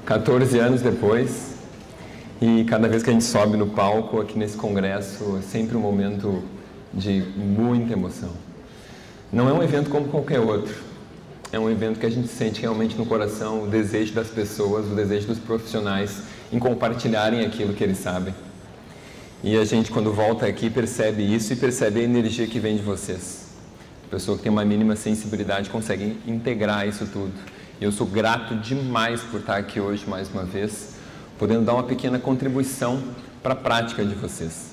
14 anos depois, e cada vez que a gente sobe no palco aqui nesse congresso, é sempre um momento de muita emoção. Não é um evento como qualquer outro, é um evento que a gente sente realmente no coração o desejo das pessoas, o desejo dos profissionais em compartilharem aquilo que eles sabem. E a gente, quando volta aqui, percebe isso e percebe a energia que vem de vocês. A pessoa que tem uma mínima sensibilidade consegue integrar isso tudo. E eu sou grato demais por estar aqui hoje mais uma vez, podendo dar uma pequena contribuição para a prática de vocês.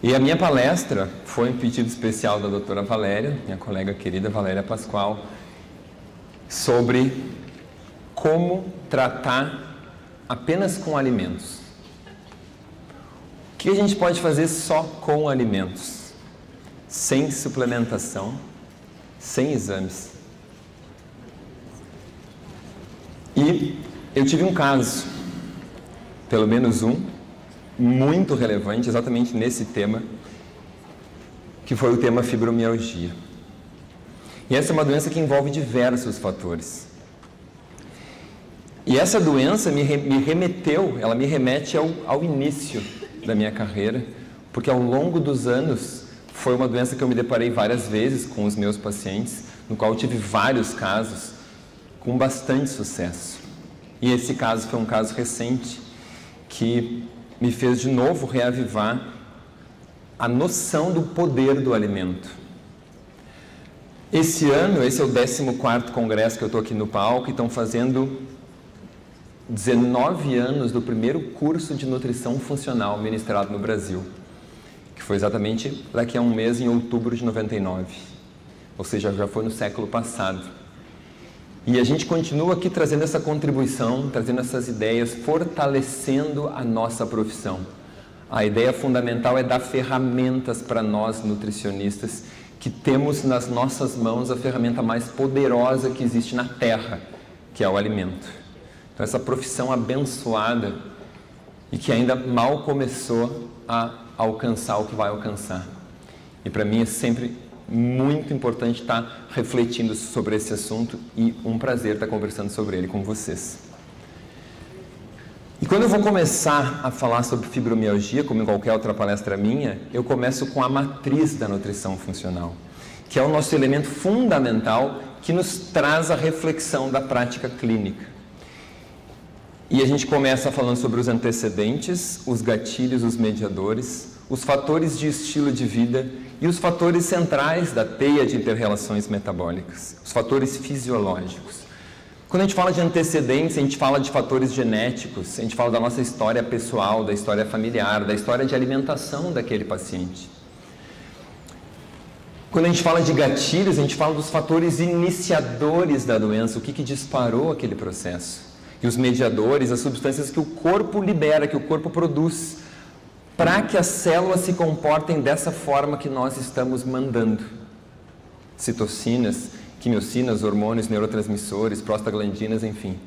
E a minha palestra foi um pedido especial da doutora Valéria, minha colega querida Valéria Pascoal, sobre como tratar apenas com alimentos. O que a gente pode fazer só com alimentos, sem suplementação, sem exames. E eu tive um caso, pelo menos um, muito relevante, exatamente nesse tema, que foi o tema fibromialgia. E essa é uma doença que envolve diversos fatores. E essa doença me remete ao início da minha carreira, porque ao longo dos anos foi uma doença que eu me deparei várias vezes com os meus pacientes, no qual eu tive vários casos com bastante sucesso. E esse caso foi um caso recente que me fez de novo reavivar a noção do poder do alimento. Esse ano, esse é o 14º congresso que eu estou aqui no palco, e estão fazendo 19 anos do primeiro curso de nutrição funcional ministrado no Brasil, que foi exatamente daqui a um mês, em outubro de 99, ou seja, já foi no século passado. E a gente continua aqui trazendo essa contribuição, trazendo essas ideias, fortalecendo a nossa profissão. A ideia fundamental é dar ferramentas para nós nutricionistas, que temos nas nossas mãos a ferramenta mais poderosa que existe na Terra, que é o alimento. Então, essa profissão abençoada e que ainda mal começou a alcançar o que vai alcançar. E para mim é sempre muito importante estar refletindo sobre esse assunto, e um prazer estar conversando sobre ele com vocês. E quando eu vou começar a falar sobre fibromialgia, como em qualquer outra palestra minha, eu começo com a matriz da nutrição funcional, que é o nosso elemento fundamental que nos traz a reflexão da prática clínica. E a gente começa falando sobre os antecedentes, os gatilhos, os mediadores, os fatores de estilo de vida e os fatores centrais da teia de interrelações metabólicas, os fatores fisiológicos. Quando a gente fala de antecedentes, a gente fala de fatores genéticos, a gente fala da nossa história pessoal, da história familiar, da história de alimentação daquele paciente. Quando a gente fala de gatilhos, a gente fala dos fatores iniciadores da doença, o que disparou aquele processo. E os mediadores, as substâncias que o corpo libera, que o corpo produz, para que as células se comportem dessa forma que nós estamos mandando. Citocinas, quimiocinas, hormônios, neurotransmissores, prostaglandinas, enfim.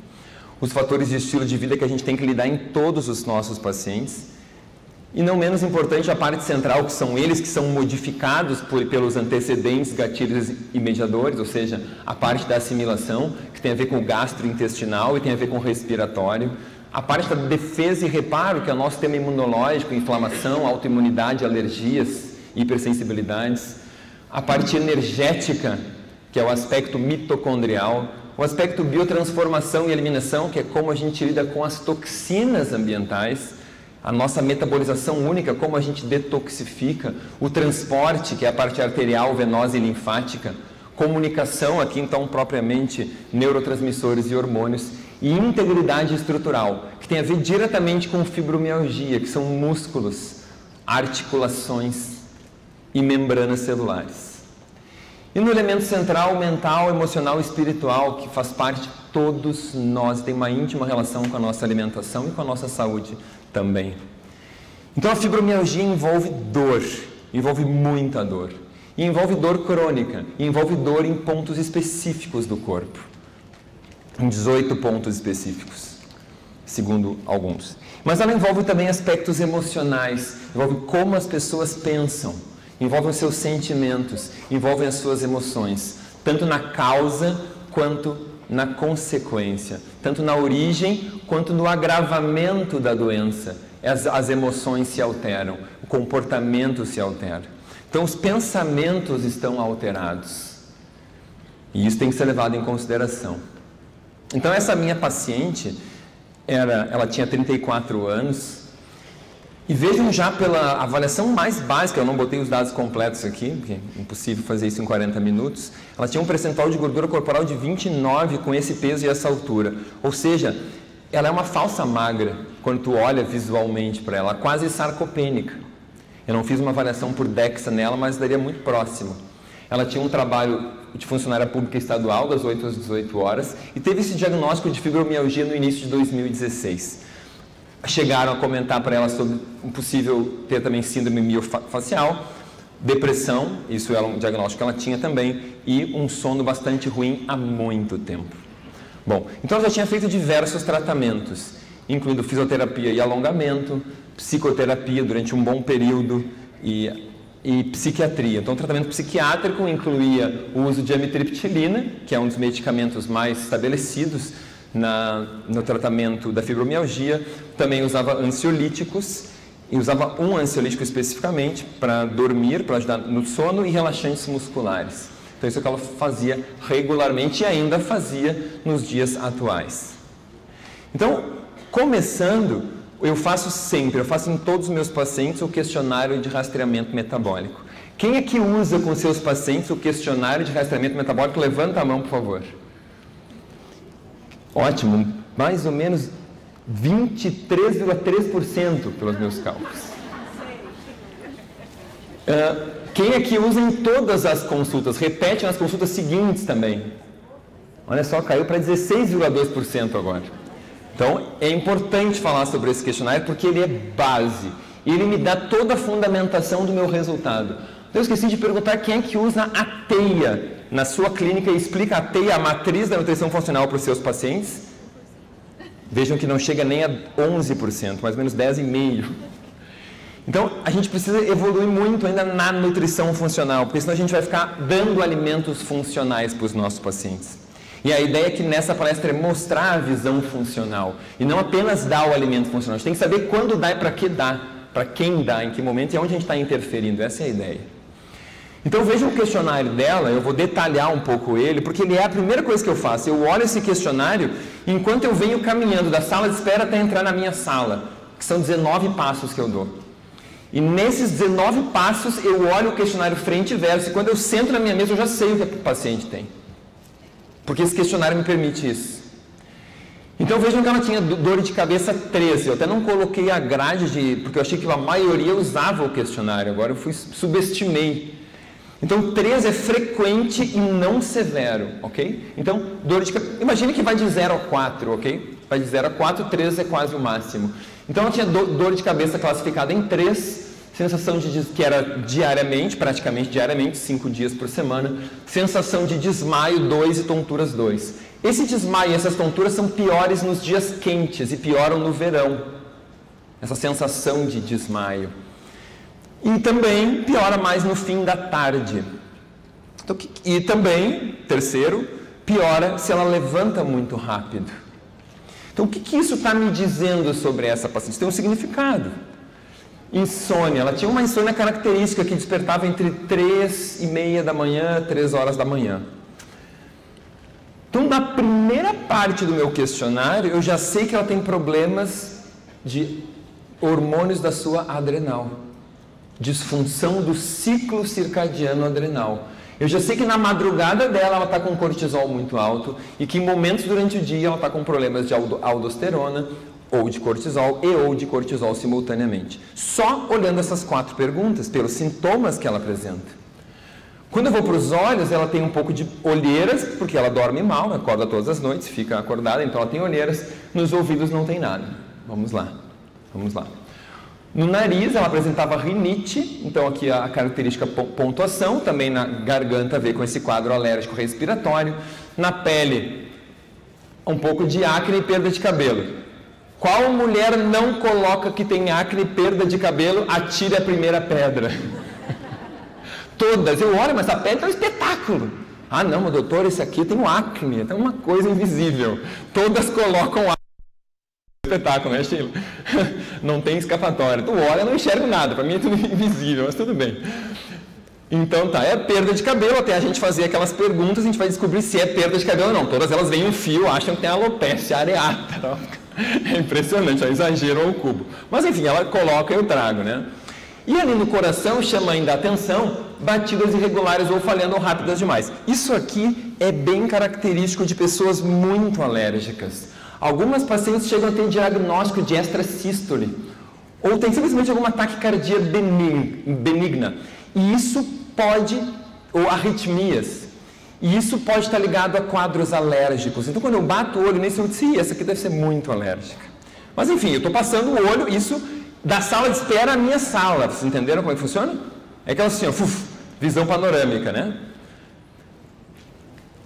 Os fatores de estilo de vida que a gente tem que lidar em todos os nossos pacientes. E não menos importante, a parte central, que são eles que são modificados pelos antecedentes, gatilhos e mediadores, ou seja, a parte da assimilação, que tem a ver com o gastrointestinal e tem a ver com o respiratório. A parte da defesa e reparo, que é o nosso sistema imunológico, inflamação, autoimunidade, alergias, hipersensibilidades. A parte energética, que é o aspecto mitocondrial. O aspecto biotransformação e eliminação, que é como a gente lida com as toxinas ambientais. A nossa metabolização única, como a gente detoxifica. O transporte, que é a parte arterial, venosa e linfática. Comunicação, aqui então propriamente neurotransmissores e hormônios. E integridade estrutural, que tem a ver diretamente com fibromialgia, que são músculos, articulações e membranas celulares. E no elemento central, mental, emocional e espiritual, que faz parte de todos nós, tem uma íntima relação com a nossa alimentação e com a nossa saúde também. Então a fibromialgia envolve dor, envolve muita dor. E envolve dor crônica, e envolve dor em pontos específicos do corpo. Em 18 pontos específicos, segundo alguns. Mas ela envolve também aspectos emocionais, envolve como as pessoas pensam, envolve os seus sentimentos, envolve as suas emoções, tanto na causa quanto na consequência, tanto na origem quanto no agravamento da doença. As emoções se alteram, o comportamento se altera. Então, os pensamentos estão alterados. E isso tem que ser levado em consideração. Então, essa minha paciente, ela tinha 34 anos, e vejam já pela avaliação mais básica, eu não botei os dados completos aqui, porque é impossível fazer isso em 40 minutos, ela tinha um percentual de gordura corporal de 29 com esse peso e essa altura. Ou seja, ela é uma falsa magra, quando tu olha visualmente para ela, quase sarcopênica. Eu não fiz uma avaliação por DEXA nela, mas daria muito próximo. Ela tinha um trabalho de funcionária pública estadual, das 8 às 18 horas, e teve esse diagnóstico de fibromialgia no início de 2016. Chegaram a comentar para ela sobre um possível ter também síndrome miofacial, depressão, isso era um diagnóstico que ela tinha também, e um sono bastante ruim há muito tempo. Bom, então ela já tinha feito diversos tratamentos, incluindo fisioterapia e alongamento, psicoterapia durante um bom período e psiquiatria. Então, o tratamento psiquiátrico incluía o uso de amitriptilina, que é um dos medicamentos mais estabelecidos no tratamento da fibromialgia. Também usava ansiolíticos, e usava um ansiolítico especificamente para dormir, para ajudar no sono, e relaxantes musculares. Então, isso é o que ela fazia regularmente e ainda fazia nos dias atuais. Então, começando, eu faço em todos os meus pacientes o questionário de rastreamento metabólico. Quem é que usa com seus pacientes o questionário de rastreamento metabólico? Levanta a mão, por favor. Ótimo, mais ou menos 23,3% pelos meus cálculos. Quem é que usa em todas as consultas? Repete nas consultas seguintes também. Olha só, caiu para 16,2% agora. Então, é importante falar sobre esse questionário porque ele é base. E ele me dá toda a fundamentação do meu resultado. Eu esqueci de perguntar quem é que usa a TEIA na sua clínica e explica a TEIA, a matriz da nutrição funcional, para os seus pacientes. Vejam que não chega nem a 11%, mais ou menos 10,5%. Então, a gente precisa evoluir muito ainda na nutrição funcional, porque senão a gente vai ficar dando alimentos funcionais para os nossos pacientes. E a ideia é que nessa palestra é mostrar a visão funcional, e não apenas dar o alimento funcional. A gente tem que saber quando dá e para que dá, para quem dá, em que momento e onde a gente está interferindo. Essa é a ideia. Então vejam o questionário dela, eu vou detalhar um pouco ele, porque ele é a primeira coisa que eu faço. Eu olho esse questionário enquanto eu venho caminhando da sala de espera até entrar na minha sala, que são 19 passos que eu dou. E nesses 19 passos eu olho o questionário frente e verso, e quando eu sento na minha mesa eu já sei o que o paciente tem. Porque esse questionário me permite isso. Então vejam que ela tinha dor de cabeça 13. Eu até não coloquei a grade, porque eu achei que a maioria usava o questionário. Agora eu subestimei. Então 13 é frequente e não severo, ok? Então, dor de cabeça, imagine que vai de 0 a 4, ok? Vai de 0 a 4, 13 é quase o máximo. Então ela tinha dor de cabeça classificada em 3, sensação que era diariamente, praticamente diariamente, 5 dias por semana, sensação de desmaio 2 e tonturas 2. Esse desmaio e essas tonturas são piores nos dias quentes e pioram no verão, essa sensação de desmaio. E também piora mais no fim da tarde. Então, e também, terceiro, piora se ela levanta muito rápido. Então, o que isso está me dizendo sobre essa paciente? Tem um significado. Insônia. Ela tinha uma insônia característica que despertava entre 3h30 da manhã, 3 horas da manhã. Então, na primeira parte do meu questionário, eu já sei que ela tem problemas de hormônios da sua adrenal. Disfunção do ciclo circadiano adrenal. Eu já sei que na madrugada dela ela está com cortisol muito alto e que em momentos durante o dia ela está com problemas de aldosterona ou de cortisol ou de cortisol simultaneamente. Só olhando essas 4 perguntas, pelos sintomas que ela apresenta. Quando eu vou para os olhos, ela tem um pouco de olheiras, porque ela dorme mal, acorda todas as noites, fica acordada, então ela tem olheiras. Nos ouvidos não tem nada. Vamos lá. No nariz, ela apresentava rinite, então aqui a característica pontuação, também na garganta a ver com esse quadro alérgico respiratório. Na pele, um pouco de acne e perda de cabelo. Qual mulher não coloca que tem acne e perda de cabelo, atire a primeira pedra? Todas. Eu olho, mas a pele está um espetáculo. Ah, não, mas doutor, esse aqui tem um acne, tem uma coisa invisível. Todas colocam acne. Espetáculo, né, Sheila? Não tem escapatória. Tu olha, eu não enxergo nada, para mim é tudo invisível, mas tudo bem. Então tá, é perda de cabelo, até a gente fazer aquelas perguntas, a gente vai descobrir se é perda de cabelo ou não. Todas elas vêm um fio, acham que tem alopecia areata. Tá? É impressionante, é um exagero ao cubo. Mas enfim, ela coloca e eu trago, né? E ali no coração chama ainda a atenção batidas irregulares ou falhando ou rápidas demais. Isso aqui é bem característico de pessoas muito alérgicas. Algumas pacientes chegam a ter diagnóstico de extrasístole ou tem simplesmente alguma taquicardia benigna. E isso pode, ou arritmias, e isso pode estar ligado a quadros alérgicos. Então, quando eu bato o olho nesse, eu disse, essa aqui deve ser muito alérgica. Mas, enfim, eu estou passando o olho, isso da sala de espera à minha sala. Vocês entenderam como é que funciona? É aquela assim, ó, visão panorâmica, né?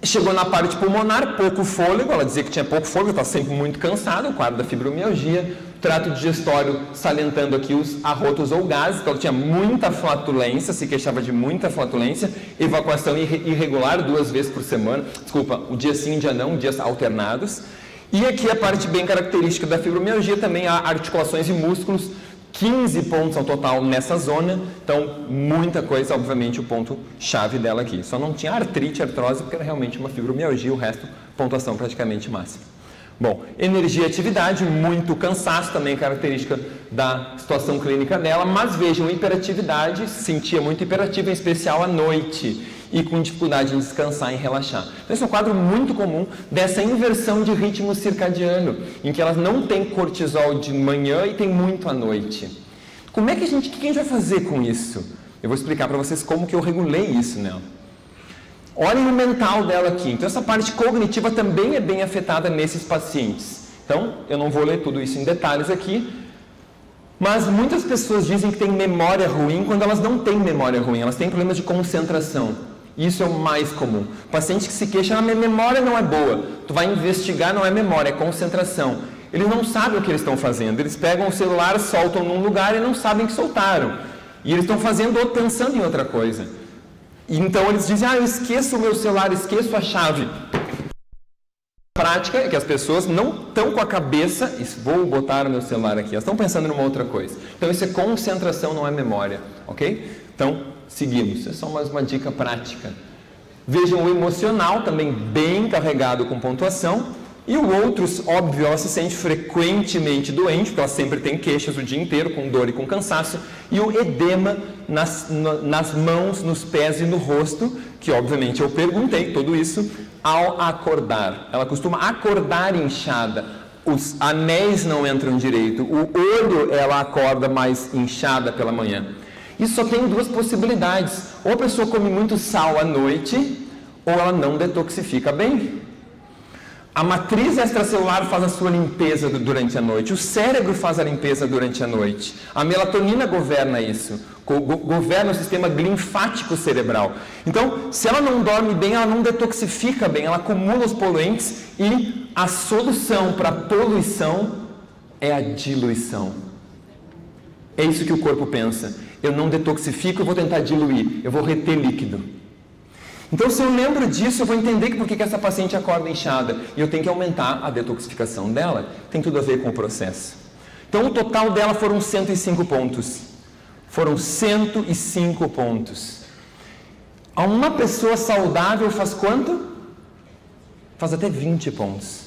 Chegou na parte pulmonar, pouco fôlego, ela dizia que tinha pouco fôlego, está sempre muito cansada, o quadro da fibromialgia, trato digestório salientando aqui os arrotos ou gases, então ela tinha muita flatulência, se queixava de muita flatulência, evacuação irregular 2 vezes por semana, desculpa, um dia sim, um dia não, dias alternados. E aqui a parte bem característica da fibromialgia também, há articulações e músculos, 15 pontos ao total nessa zona, então muita coisa, obviamente o ponto chave dela aqui. Só não tinha artrite, artrose, porque era realmente uma fibromialgia, o resto pontuação praticamente máxima. Bom, energia e atividade, muito cansaço também característica da situação clínica dela, mas vejam, hiperatividade, sentia muito hiperativa, em especial à noite, e com dificuldade em descansar e relaxar. Então esse é um quadro muito comum dessa inversão de ritmo circadiano, em que elas não têm cortisol de manhã e tem muito à noite. Como é que o que a gente vai fazer com isso? Eu vou explicar para vocês como que eu regulei isso nela. Olhem o mental dela aqui. Então essa parte cognitiva também é bem afetada nesses pacientes. Então eu não vou ler tudo isso em detalhes aqui, mas muitas pessoas dizem que têm memória ruim quando elas não têm memória ruim, elas têm problemas de concentração. Isso é o mais comum. Paciente que se queixa, minha memória não é boa. Tu vai investigar, não é memória, é concentração. Eles não sabem o que eles estão fazendo. Eles pegam o celular, soltam num lugar e não sabem que soltaram. E eles estão fazendo ou pensando em outra coisa. E então eles dizem, eu esqueço o meu celular, esqueço a chave. A prática é que as pessoas não estão com a cabeça, vou botar o meu celular aqui, elas estão pensando numa outra coisa. Então isso é concentração, não é memória, ok? Então, seguimos, é só mais uma dica prática. Vejam o emocional, também bem carregado com pontuação. E o outros, óbvio, ela se sente frequentemente doente, porque ela sempre tem queixas o dia inteiro, com dor e com cansaço. E o edema nas mãos, nos pés e no rosto, que obviamente eu perguntei tudo isso ao acordar. Ela costuma acordar inchada, os anéis não entram direito, o olho ela acorda mais inchada pela manhã. Isso só tem 2 possibilidades, ou a pessoa come muito sal à noite, ou ela não detoxifica bem. A matriz extracelular faz a sua limpeza durante a noite, o cérebro faz a limpeza durante a noite, a melatonina governa isso, governa o sistema linfático cerebral. Então, se ela não dorme bem, ela não detoxifica bem, ela acumula os poluentes e a solução para a poluição é a diluição. É isso que o corpo pensa. Eu não detoxifico, eu vou tentar diluir, eu vou reter líquido. Então, se eu lembro disso, eu vou entender por que essa paciente acorda inchada. E eu tenho que aumentar a detoxificação dela. Tem tudo a ver com o processo. Então, o total dela foram 105 pontos. Foram 105 pontos. A uma pessoa saudável faz quanto? Faz até 20 pontos.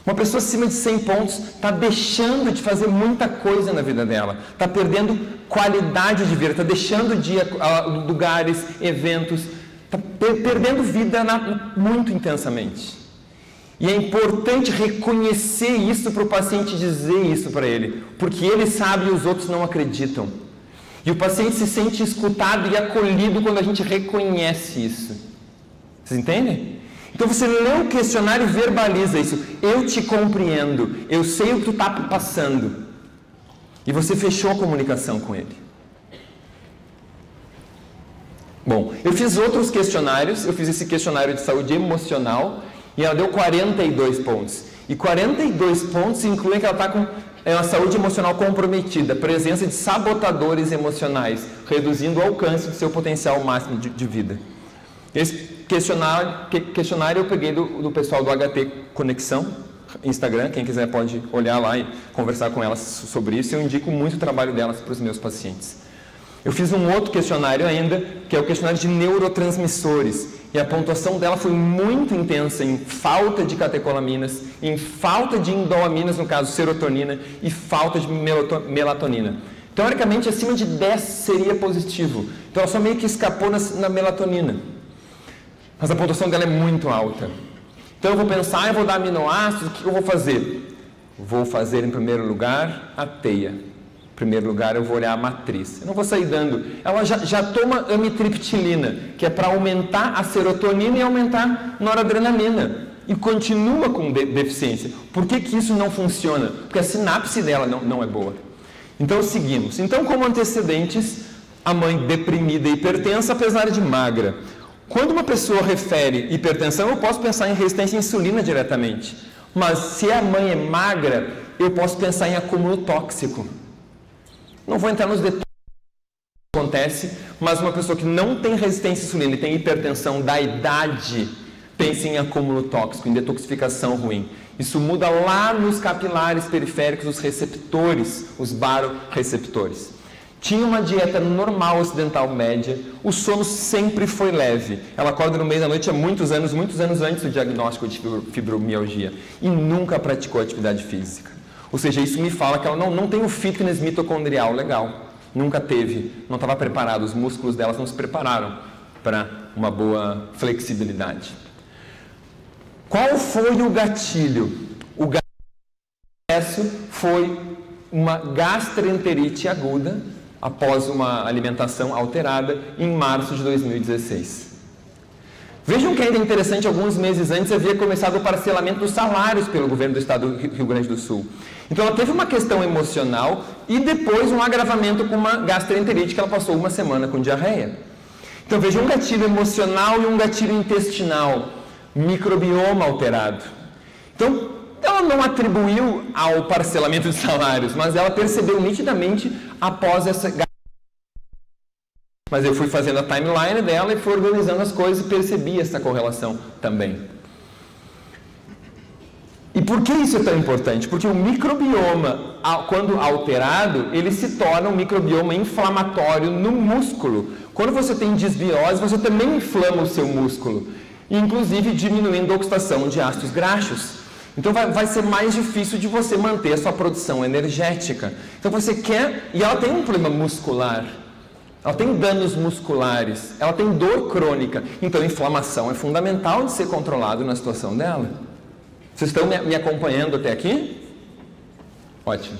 Uma pessoa acima de 100 pontos está deixando de fazer muita coisa na vida dela. Está perdendo qualidade de vida. Está deixando de ir a lugares, eventos. Está perdendo vida muito intensamente. E é importante reconhecer isso para o paciente, dizer isso para ele, porque ele sabe e os outros não acreditam. E o paciente se sente escutado e acolhido quando a gente reconhece isso. Vocês entendem? Então você lê o questionário e verbaliza isso. Eu te compreendo, eu sei o que tu está passando. E você fechou a comunicação com ele. Bom, eu fiz outros questionários, eu fiz esse questionário de saúde emocional e ela deu 42 pontos. E 42 pontos incluem que ela está com uma saúde emocional comprometida, presença de sabotadores emocionais, reduzindo o alcance do seu potencial máximo de vida. Esse questionário eu peguei do pessoal do HT Conexão, Instagram, quem quiser pode olhar lá e conversar com elas sobre isso. Eu indico muito o trabalho delas para os meus pacientes. Eu fiz um outro questionário ainda, que é o questionário de neurotransmissores, e a pontuação dela foi muito intensa em falta de catecolaminas, em falta de indolaminas, no caso serotonina, e falta de melatonina. Teoricamente, acima de 10 seria positivo. Então, ela só meio que escapou na melatonina. Mas a pontuação dela é muito alta. Então, eu vou pensar, eu vou dar aminoácidos, o que eu vou fazer? Vou fazer, em primeiro lugar, a teia. Em primeiro lugar, eu vou olhar a matriz. Eu não vou sair dando. Ela já toma amitriptilina, que é para aumentar a serotonina e aumentar a noradrenalina. E continua com deficiência. Por que isso não funciona? Porque a sinapse dela não é boa. Então, seguimos. Então, como antecedentes, a mãe deprimida e hipertensa, apesar de magra. Quando uma pessoa refere hipertensão, eu posso pensar em resistência à insulina diretamente. Mas se a mãe é magra, eu posso pensar em acúmulo tóxico. Não vou entrar nos detalhes do que acontece, mas uma pessoa que não tem resistência à insulina e tem hipertensão da idade, pense em acúmulo tóxico, em detoxificação ruim. Isso muda lá nos capilares periféricos, os receptores, os baroreceptores. Tinha uma dieta normal ocidental média, o sono sempre foi leve. Ela acorda no meio da noite há muitos anos antes do diagnóstico de fibromialgia e nunca praticou atividade física. Ou seja, isso me fala que ela não tem o fitness mitocondrial legal. Nunca teve, não estava preparado, os músculos delas não se prepararam para uma boa flexibilidade. Qual foi o gatilho? O gatilho foi uma gastroenterite aguda após uma alimentação alterada em março de 2016. Vejam que ainda é interessante, alguns meses antes havia começado o parcelamento dos salários pelo governo do estado do Rio Grande do Sul. Então ela teve uma questão emocional e depois um agravamento com uma gastroenterite que ela passou uma semana com diarreia. Então vejam um gatilho emocional e um gatilho intestinal, microbioma alterado. Então ela não atribuiu ao parcelamento de salários, mas ela percebeu nitidamente após essa. Mas eu fui fazendo a timeline dela e fui organizando as coisas e percebi essa correlação também. E por que isso é tão importante? Porque o microbioma, quando alterado, ele se torna um microbioma inflamatório no músculo. Quando você tem disbiose, você também inflama o seu músculo, inclusive diminuindo a oxidação de ácidos graxos. Então vai ser mais difícil de você manter a sua produção energética. Então você quer... E ela tem um problema muscular. Ela tem danos musculares. Ela tem dor crônica. Então a inflamação é fundamental de ser controlado na situação dela. Vocês estão me acompanhando até aqui? Ótimo.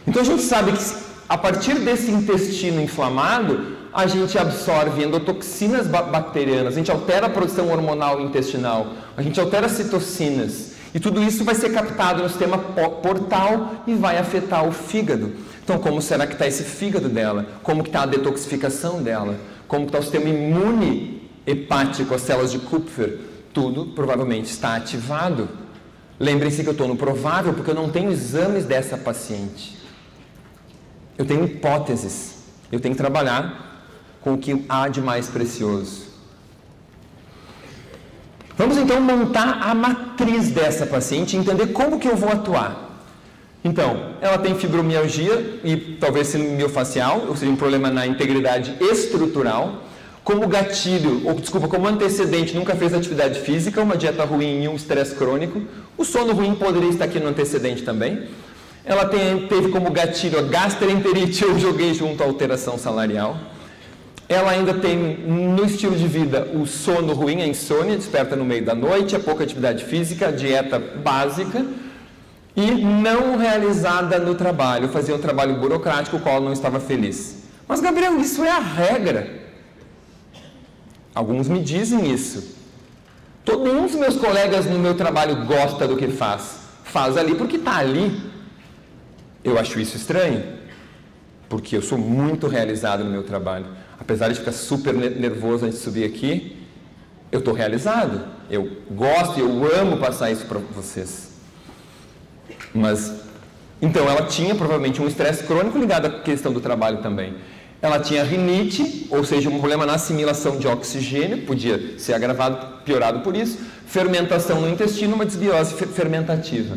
Então a gente sabe que a partir desse intestino inflamado, a gente absorve endotoxinas bacterianas, a gente altera a produção hormonal intestinal, a gente altera citocinas, e tudo isso vai ser captado no sistema portal e vai afetar o fígado. Então, como será que está esse fígado dela? Como que está a detoxificação dela? Como que está o sistema imune hepático, as células de Kupfer? Tudo provavelmente está ativado. Lembrem-se que eu estou no provável porque eu não tenho exames dessa paciente. Eu tenho hipóteses. Eu tenho que trabalhar com o que há de mais precioso. Vamos então montar a matriz dessa paciente e entender como que eu vou atuar. Então, ela tem fibromialgia e talvez síndrome miofascial, ou seja, um problema na integridade estrutural. Como gatilho, como antecedente, nunca fez atividade física, uma dieta ruim e um estresse crônico. O sono ruim poderia estar aqui no antecedente também. Ela teve como gatilho a gastroenterite, eu joguei junto à alteração salarial. Ela ainda tem, no estilo de vida, o sono ruim, a insônia, desperta no meio da noite, a pouca atividade física, a dieta básica e não realizada no trabalho, fazia um trabalho burocrático, o qual não estava feliz. Mas, Gabriel, isso é a regra. Alguns me dizem isso. Nenhum dos meus colegas no meu trabalho gosta do que faz. Faz ali porque está ali. Eu acho isso estranho, porque eu sou muito realizado no meu trabalho. Apesar de ficar super nervoso antes de subir aqui, eu estou realizado. Eu gosto e eu amo passar isso para vocês. Mas, então, ela tinha provavelmente um estresse crônico ligado à questão do trabalho também. Ela tinha rinite, ou seja, um problema na assimilação de oxigênio, podia ser agravado, piorado por isso, fermentação no intestino, uma desbiose fermentativa.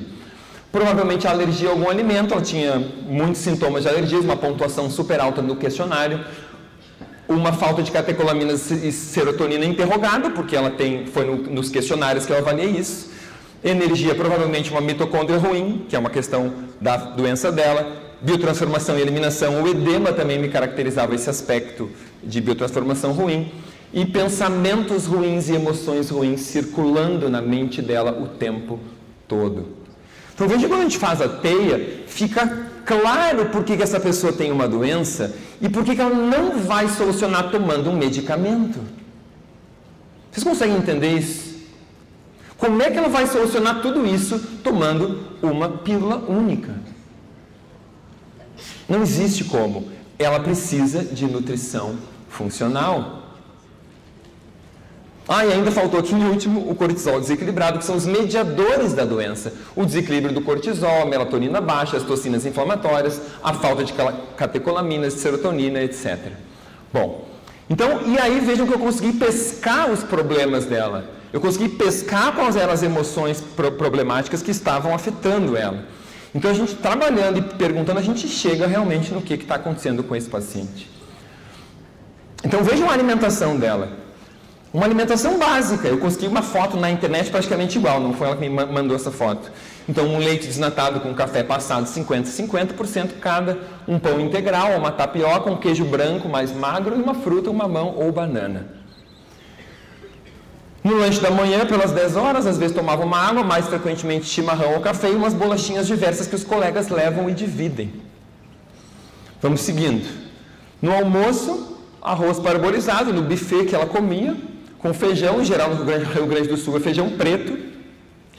Provavelmente alergia a algum alimento, ela tinha muitos sintomas de alergia, uma pontuação super alta no questionário, uma falta de catecolaminas e serotonina interrogada, porque ela foi nos questionários que eu avaliei isso. Energia, provavelmente uma mitocôndria ruim, que é uma questão da doença dela. Biotransformação e eliminação, o edema também me caracterizava esse aspecto de biotransformação ruim. E pensamentos ruins e emoções ruins circulando na mente dela o tempo todo. Então veja, quando a gente faz a teia, fica claro por que essa pessoa tem uma doença e por que ela não vai solucionar tomando um medicamento. Vocês conseguem entender isso? Como é que ela vai solucionar tudo isso tomando uma pílula única? Não existe como. Ela precisa de nutrição funcional. E ainda faltou aqui, em último, o cortisol desequilibrado, que são os mediadores da doença. O desequilíbrio do cortisol, a melatonina baixa, as toxinas inflamatórias, a falta de catecolaminas, serotonina, etc. Bom, então, e aí vejam que eu consegui pescar os problemas dela. Eu consegui pescar quais eram as emoções problemáticas que estavam afetando ela. Então, a gente trabalhando e perguntando, a gente chega realmente no que está acontecendo com esse paciente. Então, vejam a alimentação dela. Uma alimentação básica. Eu consegui uma foto na internet praticamente igual, não foi ela que me mandou essa foto. Então, um leite desnatado com café passado 50% cada, um pão integral, uma tapioca, um queijo branco mais magro e uma fruta, um mamão ou banana. No lanche da manhã, pelas 10 horas, às vezes tomava uma água, mais frequentemente chimarrão ou café e umas bolachinhas diversas que os colegas levam e dividem. Vamos seguindo. No almoço, arroz parbolizado, no buffet que ela comia, com feijão, em geral no Rio Grande do Sul é feijão preto,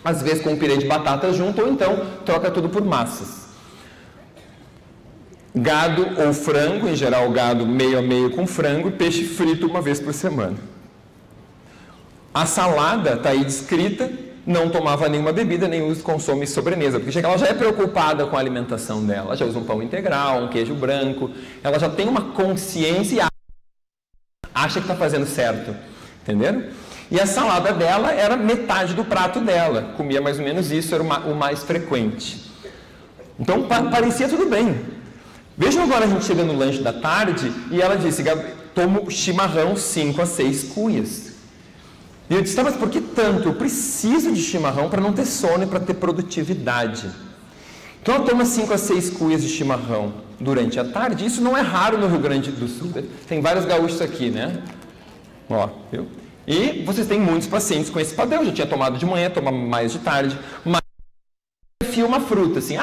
às vezes com um pirê de batata junto, ou então troca tudo por massas. Gado ou frango, em geral gado meio a meio com frango, e peixe frito uma vez por semana. A salada está aí descrita, não tomava nenhuma bebida, nem usa, consome sobremesa, porque ela já é preocupada com a alimentação dela, ela já usa um pão integral, um queijo branco, ela já tem uma consciência e acha que está fazendo certo, entenderam? E a salada dela era metade do prato dela, comia mais ou menos isso, era o mais frequente. Então parecia tudo bem. Vejam agora a gente chega no lanche da tarde e ela disse, tomo chimarrão 5 a 6 cuias. E eu disse, tá, mas por que tanto? Eu preciso de chimarrão para não ter sono e para ter produtividade. Então ela toma 5 a 6 cuias de chimarrão durante a tarde. Isso não é raro no Rio Grande do Sul. Tem vários gaúchos aqui, né? Ó, viu? E vocês têm muitos pacientes com esse padrão. Já tinha tomado de manhã, toma mais de tarde. Mas enfia uma fruta, assim,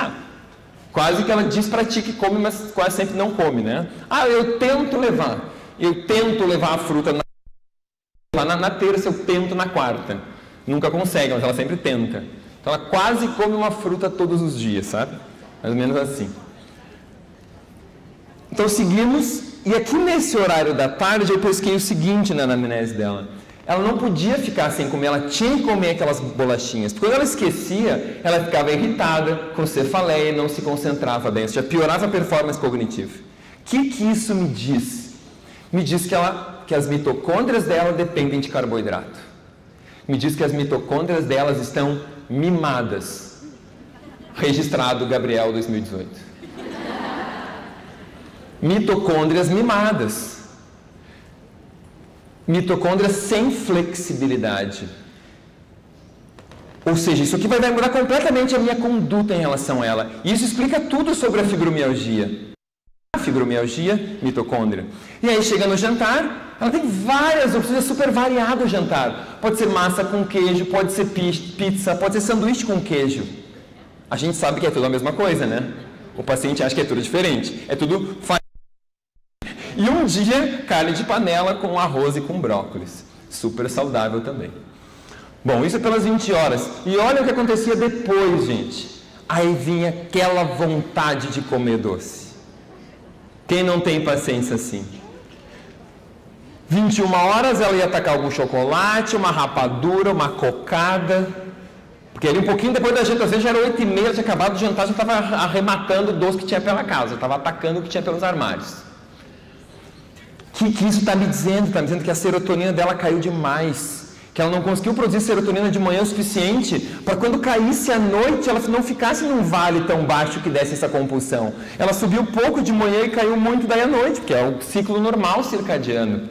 quase que ela diz para ti que come, mas quase sempre não come, né? Eu tento levar a fruta na terça, eu tento na quarta. Nunca consegue, mas ela sempre tenta. Então ela quase come uma fruta todos os dias, sabe? Mais ou menos assim. Então seguimos, e aqui nesse horário da tarde eu pesquei o seguinte na anamnese dela. Ela não podia ficar sem comer, ela tinha que comer aquelas bolachinhas. Quando ela esquecia, ela ficava irritada, com cefaleia, não se concentrava bem, isso já piorava a performance cognitiva. O que isso me diz? Me diz que as mitocôndrias dela dependem de carboidrato. Me diz que as mitocôndrias delas estão mimadas. Registrado Gabriel 2018. Mitocôndrias mimadas. Mitocôndrias sem flexibilidade. Ou seja, isso aqui vai mudar completamente a minha conduta em relação a ela. E isso explica tudo sobre a fibromialgia. A fibromialgia, mitocôndria. E aí chega no jantar, ela tem várias opções, é super variado o jantar. Pode ser massa com queijo, pode ser pizza, pode ser sanduíche com queijo. A gente sabe que é tudo a mesma coisa, né? O paciente acha que é tudo diferente. É tudo farinha. E um dia, carne de panela com arroz e com brócolis. Super saudável também. Bom, isso é pelas 20 horas. E olha o que acontecia depois, gente. Aí vinha aquela vontade de comer doce. Quem não tem paciência assim? 21 horas ela ia atacar algum chocolate, uma rapadura, uma cocada. Porque ali um pouquinho depois da janta, às vezes já era 8h30, tinha acabado de jantar, já estava arrematando o doce que tinha pela casa, estava atacando o que tinha pelos armários. que isso está me dizendo que a serotonina dela caiu demais, que ela não conseguiu produzir serotonina de manhã o suficiente para quando caísse à noite ela não ficasse num vale tão baixo que desse essa compulsão. Ela subiu pouco de manhã e caiu muito daí à noite, porque é o ciclo normal circadiano.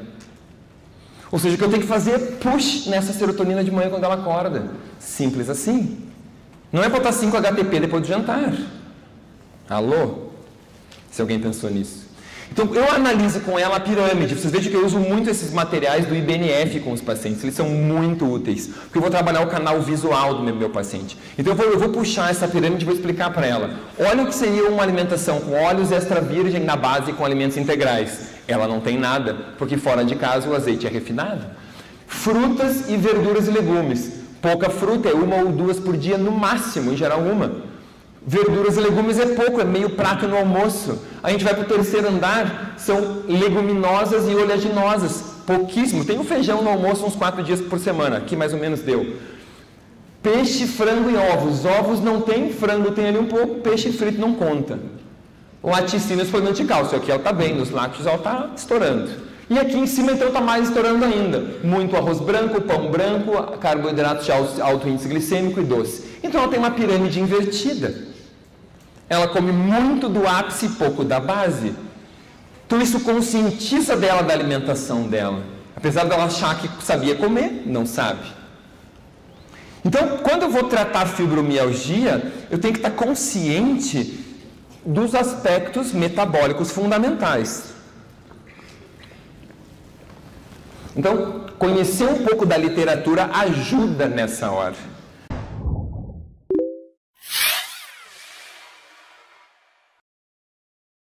Ou seja, que eu tenho que fazer push nessa serotonina de manhã quando ela acorda. Simples assim. Não é botar 5 HTP depois do jantar. Alô? Se alguém pensou nisso. Então, eu analiso com ela a pirâmide. Vocês vejam que eu uso muito esses materiais do IBNF com os pacientes. Eles são muito úteis. Porque eu vou trabalhar o canal visual do meu paciente. Então, eu vou puxar essa pirâmide e vou explicar para ela. Olha o que seria uma alimentação com óleos extra virgem na base com alimentos integrais. Ela não tem nada, porque fora de casa o azeite é refinado. Frutas e verduras e legumes. Pouca fruta, é 1 ou 2 por dia no máximo, em geral uma. Verduras e legumes é pouco, é meio prato no almoço. A gente vai para o terceiro andar, são leguminosas e oleaginosas, pouquíssimo. Tem o feijão no almoço uns 4 dias por semana, aqui mais ou menos deu. Peixe, frango e ovos. Ovos não tem, frango tem ali um pouco, peixe frito não conta. Laticínio e suplemento de cálcio, aqui ela está bem, nos lácteos ela está estourando. E aqui em cima então está mais estourando ainda. Muito arroz branco, pão branco, carboidratos de alto índice glicêmico e doce. Então ela tem uma pirâmide invertida. Ela come muito do ápice e pouco da base. Então isso conscientiza dela da alimentação dela. Apesar dela achar que sabia comer, não sabe. Então, quando eu vou tratar fibromialgia, eu tenho que estar consciente dos aspectos metabólicos fundamentais. Então, conhecer um pouco da literatura ajuda nessa hora.